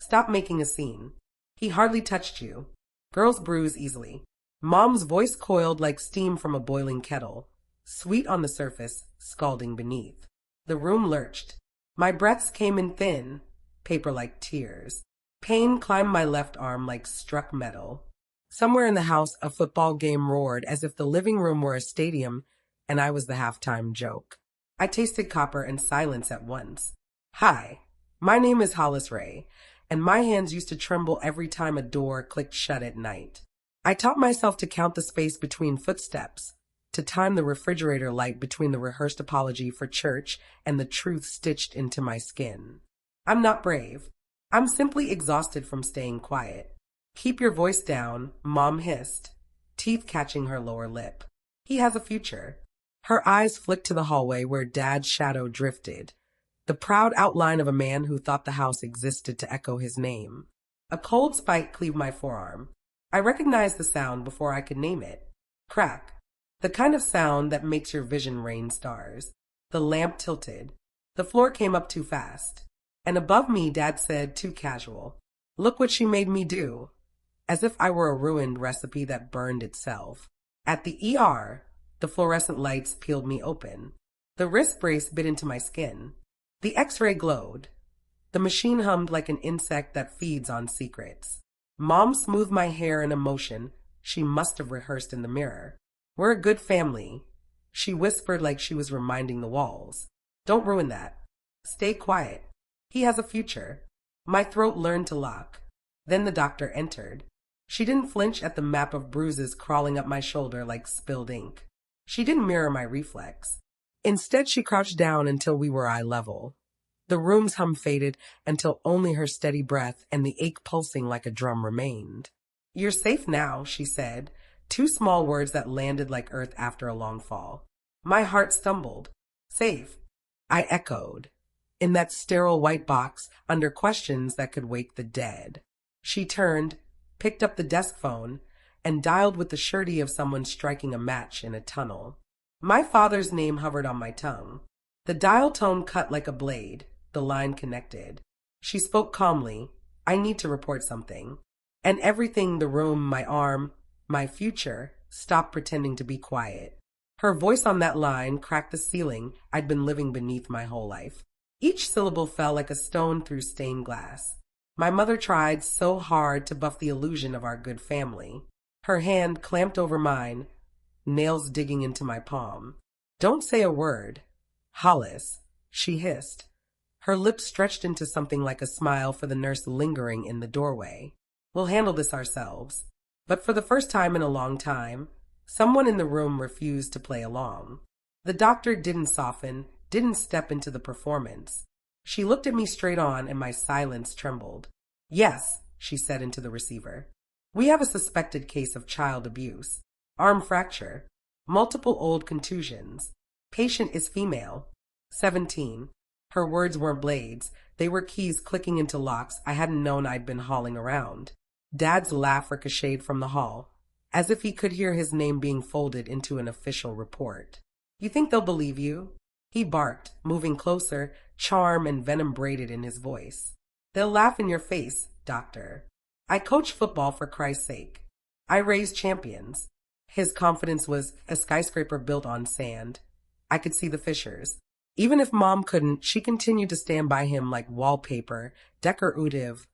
Stop making a scene. He hardly touched you. Girls bruise easily. Mom's voice coiled like steam from a boiling kettle, sweet on the surface, scalding beneath. The room lurched. My breaths came in thin, paper like tears. Pain climbed my left arm like struck metal. Somewhere in the house, a football game roared as if the living room were a stadium and I was the halftime joke. I tasted copper and silence at once. Hi, my name is Hollis Ray, and my hands used to tremble every time a door clicked shut at night. I taught myself to count the space between footsteps, to time the refrigerator light between the rehearsed apology for church and the truth stitched into my skin. I'm not brave. I'm simply exhausted from staying quiet. Keep your voice down, Mom hissed, teeth catching her lower lip. He has a future. Her eyes flicked to the hallway where Dad's shadow drifted, the proud outline of a man who thought the house existed to echo his name. A cold spike cleaved my forearm. I recognized the sound before I could name it. Crack. The kind of sound that makes your vision rain stars. The lamp tilted. The floor came up too fast. And above me, Dad said, too casual, "Look what she made me do." As if I were a ruined recipe that burned itself. At the ER, the fluorescent lights peeled me open. The wrist brace bit into my skin. The X-ray glowed. The machine hummed like an insect that feeds on secrets. Mom smoothed my hair in a motion she must have rehearsed in the mirror. "We're a good family," she whispered like she was reminding the walls. "Don't ruin that. Stay quiet. He has a future." My throat learned to lock. Then the doctor entered. She didn't flinch at the map of bruises crawling up my shoulder like spilled ink. She didn't mirror my reflex. Instead, she crouched down until we were eye level. The room's hum faded until only her steady breath and the ache pulsing like a drum remained. "You're safe now," she said, two small words that landed like earth after a long fall. My heart stumbled. "Safe," I echoed, in that sterile white box under questions that could wake the dead. She turned, picked up the desk phone, and dialed with the surety of someone striking a match in a tunnel. My father's name hovered on my tongue. The dial tone cut like a blade. The line connected. She spoke calmly. "I need to report something." And everything, the room, my arm, my future, stopped pretending to be quiet. Her voice on that line cracked the ceiling I'd been living beneath my whole life. Each syllable fell like a stone through stained glass. My mother tried so hard to buff the illusion of our good family. Her hand clamped over mine, nails digging into my palm. "Don't say a word, Hollis," she hissed. Her lips stretched into something like a smile for the nurse lingering in the doorway. "We'll handle this ourselves." But for the first time in a long time, someone in the room refused to play along. The doctor didn't soften, didn't step into the performance. She looked at me straight on and my silence trembled. "Yes," she said into the receiver. "We have a suspected case of child abuse. Arm fracture. Multiple old contusions. Patient is female. 17. Her words weren't blades. They were keys clicking into locks I hadn't known I'd been hauling around. Dad's laugh ricocheted from the hall, as if he could hear his name being folded into an official report. "You think they'll believe you?" He barked, moving closer, charm and venom braided in his voice. "They'll laugh in your face, doctor. I coach football for Christ's sake. I raise champions." His confidence was a skyscraper built on sand. I could see the fissures. Even if Mom couldn't, she continued to stand by him like wallpaper, decorative,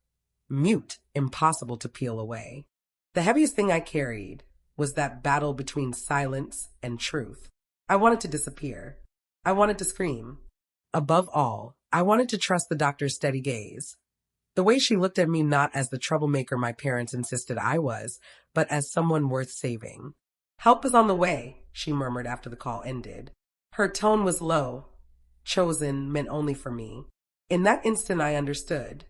mute, impossible to peel away. The heaviest thing I carried was that battle between silence and truth. I wanted to disappear. I wanted to scream. Above all, I wanted to trust the doctor's steady gaze. The way she looked at me not as the troublemaker my parents insisted I was, but as someone worth saving. "Help is on the way," she murmured after the call ended. Her tone was low. Chosen meant only for me. In that instant I understood.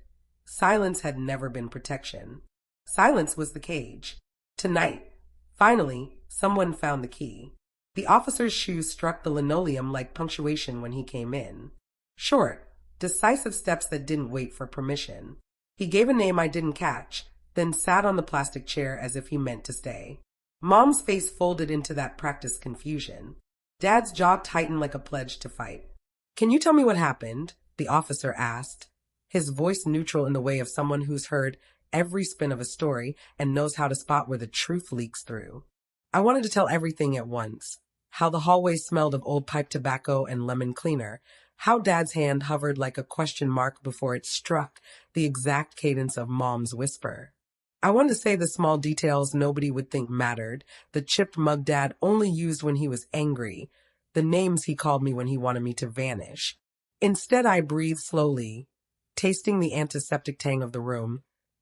Silence had never been protection. Silence was the cage. Tonight, finally, someone found the key. The officer's shoes struck the linoleum like punctuation when he came in. Short, decisive steps that didn't wait for permission. He gave a name I didn't catch, then sat on the plastic chair as if he meant to stay. Mom's face folded into that practiced confusion. Dad's jaw tightened like a pledge to fight. "Can you tell me what happened?" the officer asked. his voice neutral in the way of someone who's heard every spin of a story and knows how to spot where the truth leaks through. I wanted to tell everything at once. How the hallway smelled of old pipe tobacco and lemon cleaner. How Dad's hand hovered like a question mark before it struck the exact cadence of Mom's whisper. I wanted to say the small details nobody would think mattered, the chipped mug Dad only used when he was angry, the names he called me when he wanted me to vanish. Instead, I breathed slowly, tasting the antiseptic tang of the room,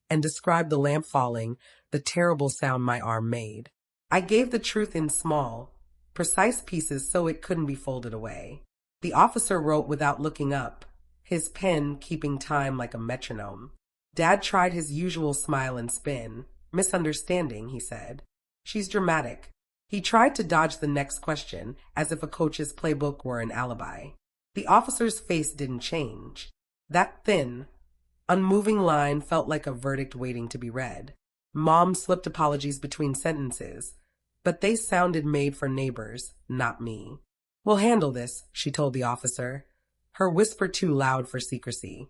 and described the lamp falling, the terrible sound my arm made. I gave the truth in small, precise pieces so it couldn't be folded away. The officer wrote without looking up, his pen keeping time like a metronome. Dad tried his usual smile and spin. Misunderstanding, he said. She's dramatic. He tried to dodge the next question, as if a coach's playbook were an alibi. The officer's face didn't change. That thin, unmoving line felt like a verdict waiting to be read. Mom slipped apologies between sentences, but they sounded made for neighbors, not me. We'll handle this, she told the officer, her whisper too loud for secrecy.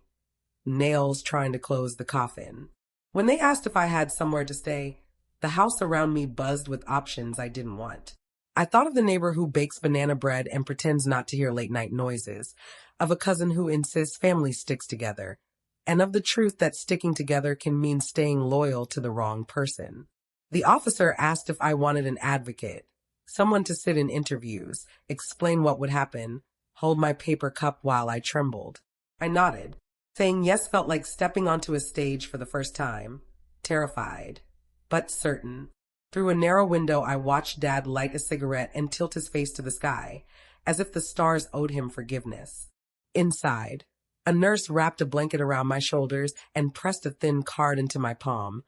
Nails trying to close the coffin. When they asked if I had somewhere to stay, the house around me buzzed with options I didn't want. I thought of the neighbor who bakes banana bread and pretends not to hear late-night noises, of a cousin who insists family sticks together, and of the truth that sticking together can mean staying loyal to the wrong person. The officer asked if I wanted an advocate, someone to sit in interviews, explain what would happen, hold my paper cup while I trembled. I nodded. Saying yes felt like stepping onto a stage for the first time, terrified, but certain. Through a narrow window, I watched Dad light a cigarette and tilt his face to the sky, as if the stars owed him forgiveness. Inside, a nurse wrapped a blanket around my shoulders and pressed a thin card into my palm,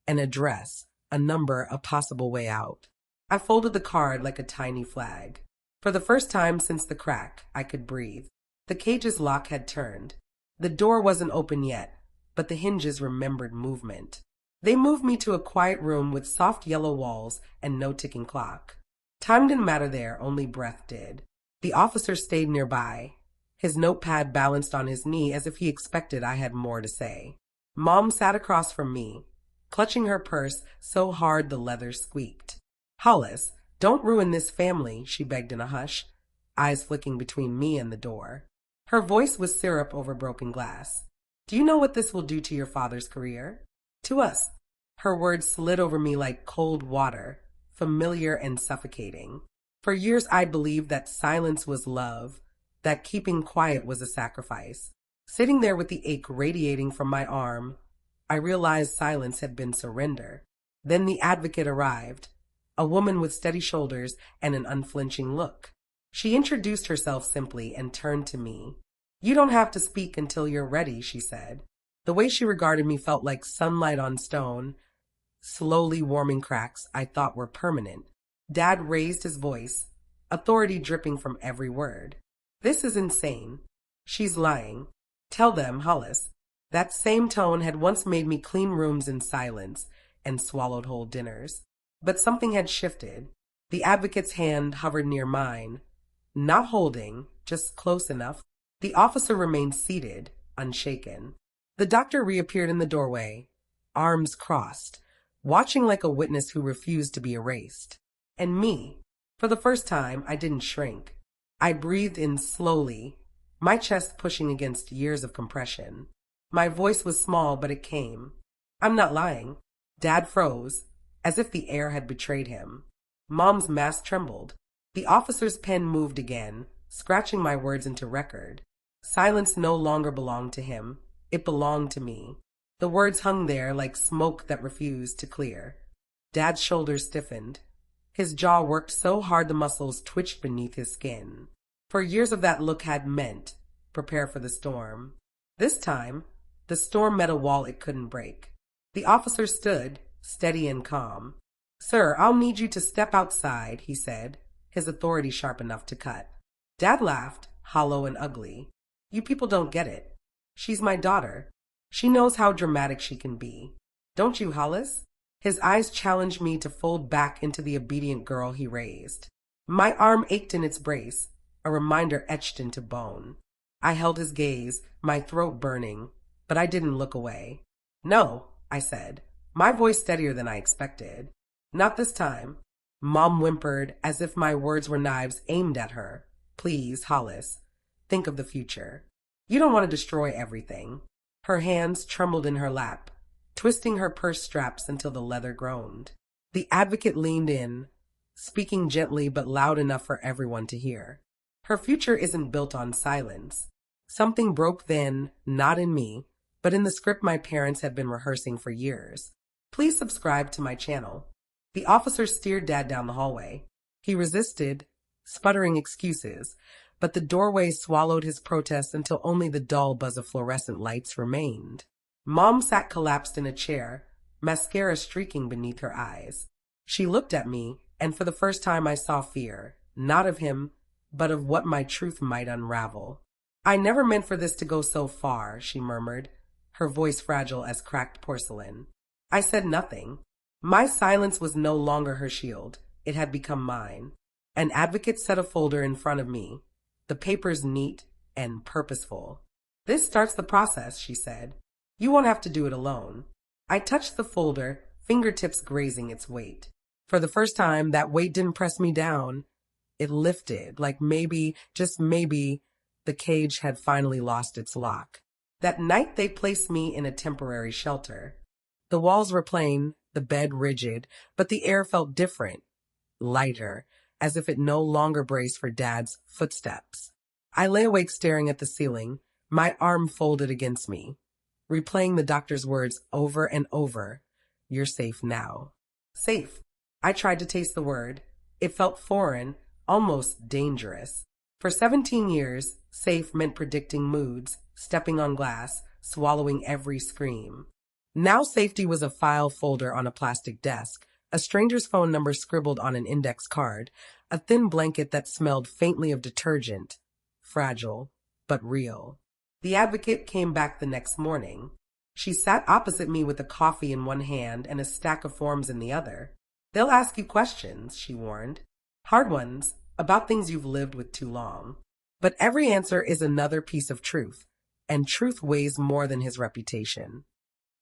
an address, a number, a possible way out. I folded the card like a tiny flag. For the first time since the crack, I could breathe. The cage's lock had turned. The door wasn't open yet, but the hinges remembered movement. They moved me to a quiet room with soft yellow walls and no ticking clock. Time didn't matter there, only breath did. The officer stayed nearby, his notepad balanced on his knee as if he expected I had more to say. Mom sat across from me, clutching her purse so hard the leather squeaked. Hollis, don't ruin this family, she begged in a hush, eyes flicking between me and the door. Her voice was syrup over broken glass. Do you know what this will do to your father's career? To us. Her words slid over me like cold water, familiar and suffocating. For years I believed that silence was love, that keeping quiet was a sacrifice. Sitting there with the ache radiating from my arm, I realized silence had been surrender. Then the advocate arrived, a woman with steady shoulders and an unflinching look. She introduced herself simply and turned to me. You don't have to speak until you're ready, she said. The way she regarded me felt like sunlight on stone, slowly warming cracks I thought were permanent. Dad raised his voice, authority dripping from every word. This is insane. She's lying. Tell them, Hollis. That same tone had once made me clean rooms in silence and swallowed whole dinners. But something had shifted. The advocate's hand hovered near mine. Not holding, just close enough. The officer remained seated, unshaken. The doctor reappeared in the doorway, arms crossed, watching like a witness who refused to be erased. And me. For the first time, I didn't shrink. I breathed in slowly, my chest pushing against years of compression. My voice was small, but it came. I'm not lying. Dad froze, as if the air had betrayed him. Mom's mask trembled. The officer's pen moved again, scratching my words into record. Silence no longer belonged to him. It belonged to me. The words hung there like smoke that refused to clear. Dad's shoulders stiffened. His jaw worked so hard the muscles twitched beneath his skin. For years of that look had meant, prepare for the storm. This time, the storm met a wall it couldn't break. The officer stood, steady and calm. Sir, I'll need you to step outside, he said, his authority sharp enough to cut. Dad laughed, hollow and ugly. You people don't get it. She's my daughter. She knows how dramatic she can be. Don't you, Hollis? His eyes challenged me to fold back into the obedient girl he raised. My arm ached in its brace, a reminder etched into bone. I held his gaze, my throat burning. but I didn't look away. "No," I said, my voice steadier than I expected. "Not this time." Mom whimpered as if my words were knives aimed at her. "Please, Hollis, think of the future. You don't want to destroy everything." Her hands trembled in her lap, twisting her purse straps until the leather groaned. The advocate leaned in, speaking gently but loud enough for everyone to hear. "Her future isn't built on silence." Something broke then, not in me, but in the script my parents had been rehearsing for years. "Please subscribe to my channel." The officer steered Dad down the hallway. He resisted, sputtering excuses, but the doorway swallowed his protests until only the dull buzz of fluorescent lights remained. Mom sat collapsed in a chair, mascara streaking beneath her eyes. She looked at me, and for the first time I saw fear, not of him, but of what my truth might unravel. "I never meant for this to go so far," she murmured, her voice fragile as cracked porcelain. I said nothing. My silence was no longer her shield. It had become mine. An advocate set a folder in front of me, the papers neat and purposeful. "This starts the process," she said. "You won't have to do it alone." I touched the folder, fingertips grazing its weight. For the first time, that weight didn't press me down. It lifted, like maybe, just maybe, the cage had finally lost its lock. That night they placed me in a temporary shelter. The walls were plain, the bed rigid, but the air felt different, lighter, as if it no longer braced for Dad's footsteps. I lay awake staring at the ceiling, my arm folded against me, replaying the doctor's words over and over. "You're safe now." Safe. I tried to taste the word. It felt foreign, almost dangerous. For 17 years, safe meant predicting moods, stepping on glass, swallowing every scream. Now safety was a file folder on a plastic desk, a stranger's phone number scribbled on an index card, a thin blanket that smelled faintly of detergent. Fragile, but real. The advocate came back the next morning. She sat opposite me with a coffee in one hand and a stack of forms in the other. "They'll ask you questions," she warned. "Hard ones, about things you've lived with too long. But every answer is another piece of truth, and truth weighs more than his reputation."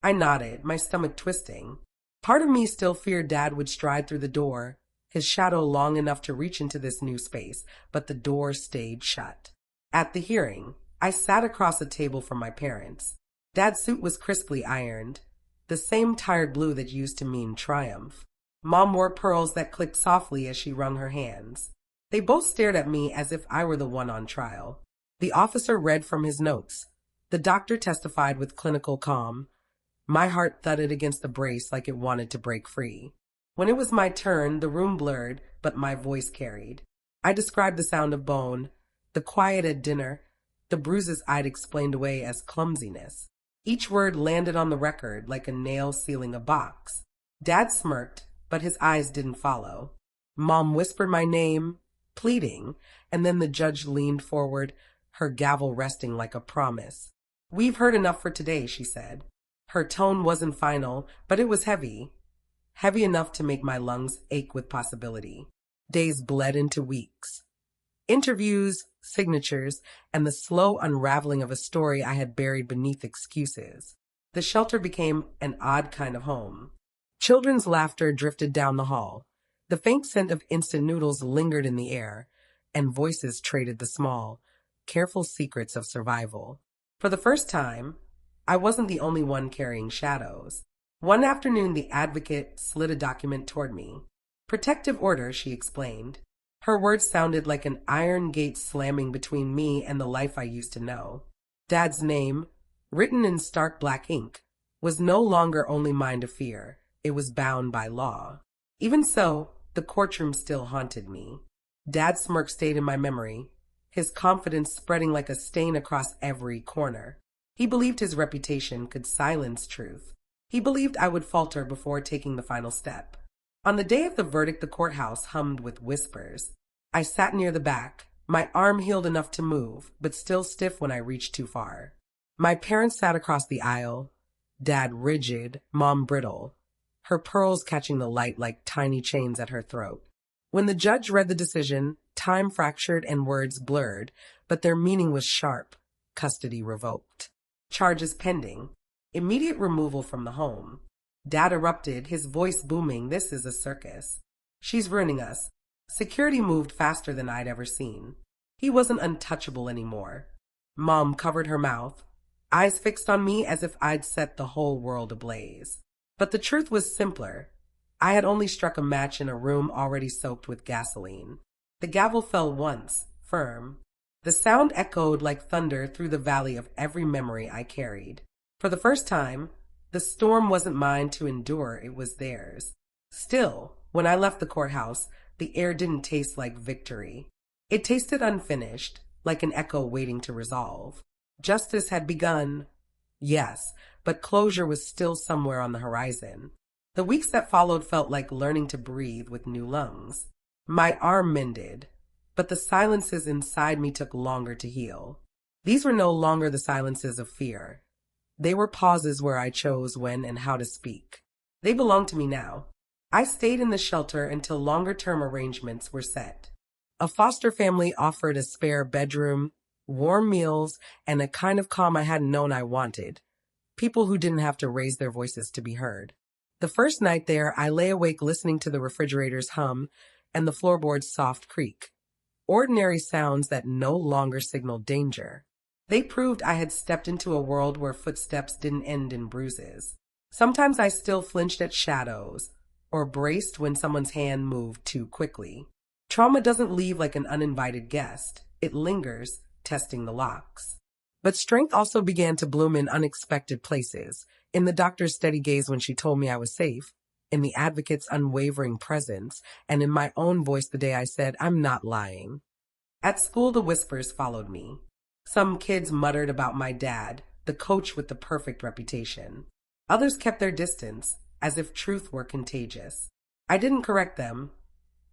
I nodded, my stomach twisting. Part of me still feared Dad would stride through the door, his shadow long enough to reach into this new space, but the door stayed shut. At the hearing, I sat across a table from my parents. Dad's suit was crisply ironed, the same tired blue that used to mean triumph. Mom wore pearls that clicked softly as she wrung her hands. They both stared at me as if I were the one on trial. The officer read from his notes. The doctor testified with clinical calm. My heart thudded against the brace like it wanted to break free. When it was my turn, the room blurred, but my voice carried. I described the sound of bone, the quiet at dinner, the bruises I'd explained away as clumsiness. Each word landed on the record like a nail sealing a box. Dad smirked, but his eyes didn't follow. Mom whispered my name, pleading, and then the judge leaned forward, her gavel resting like a promise. "We've heard enough for today," she said. Her tone wasn't final, but it was heavy. Heavy enough to make my lungs ache with possibility. Days bled into weeks. Interviews, signatures, and the slow unraveling of a story I had buried beneath excuses. The shelter became an odd kind of home. Children's laughter drifted down the hall. The faint scent of instant noodles lingered in the air, and voices traded the small, careful secrets of survival. For the first time, I wasn't the only one carrying shadows. One afternoon, the advocate slid a document toward me. "Protective order," she explained. Her words sounded like an iron gate slamming between me and the life I used to know. Dad's name, written in stark black ink, was no longer only mine to fear. It was bound by law. Even so, the courtroom still haunted me. Dad's smirk stayed in my memory, his confidence spreading like a stain across every corner. He believed his reputation could silence truth. He believed I would falter before taking the final step. On the day of the verdict, the courthouse hummed with whispers. I sat near the back, my arm healed enough to move, but still stiff when I reached too far. My parents sat across the aisle, Dad rigid, Mom brittle, her pearls catching the light like tiny chains at her throat. When the judge read the decision, time fractured and words blurred, but their meaning was sharp. Custody revoked. Charges pending. Immediate removal from the home. Dad erupted, his voice booming, "This is a circus. She's ruining us." Security moved faster than I'd ever seen. He wasn't untouchable anymore. Mom covered her mouth, eyes fixed on me as if I'd set the whole world ablaze. But the truth was simpler. I had only struck a match in a room already soaked with gasoline. The gavel fell once, firm. The sound echoed like thunder through the valley of every memory I carried. For the first time, the storm wasn't mine to endure, it was theirs. Still, when I left the courthouse, the air didn't taste like victory. It tasted unfinished, like an echo waiting to resolve. Justice had begun, yes, but closure was still somewhere on the horizon. The weeks that followed felt like learning to breathe with new lungs. My arm mended, but the silences inside me took longer to heal. These were no longer the silences of fear. They were pauses where I chose when and how to speak. They belonged to me now. I stayed in the shelter until longer-term arrangements were set. A foster family offered a spare bedroom, warm meals, and a kind of calm I hadn't known I wanted. People who didn't have to raise their voices to be heard. The first night there, I lay awake listening to the refrigerator's hum and the floorboard's soft creak. Ordinary sounds that no longer signaled danger. They proved I had stepped into a world where footsteps didn't end in bruises. Sometimes I still flinched at shadows, or braced when someone's hand moved too quickly. Trauma doesn't leave like an uninvited guest. It lingers, testing the locks. But strength also began to bloom in unexpected places. In the doctor's steady gaze when she told me I was safe, in the advocate's unwavering presence, and in my own voice the day I said, "I'm not lying." At school, the whispers followed me. Some kids muttered about my dad, the coach with the perfect reputation. Others kept their distance, as if truth were contagious. I didn't correct them.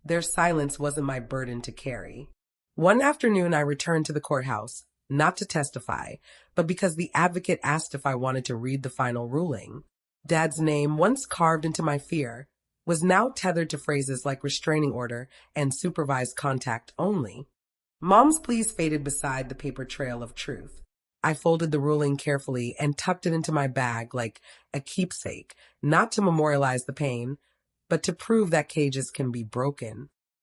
Their silence wasn't my burden to carry. One afternoon, I returned to the courthouse, not to testify, but because the advocate asked if I wanted to read the final ruling. Dad's name, once carved into my fear, was now tethered to phrases like restraining order and supervised contact only. Mom's pleas faded beside the paper trail of truth. I folded the ruling carefully and tucked it into my bag like a keepsake, not to memorialize the pain, but to prove that cages can be broken.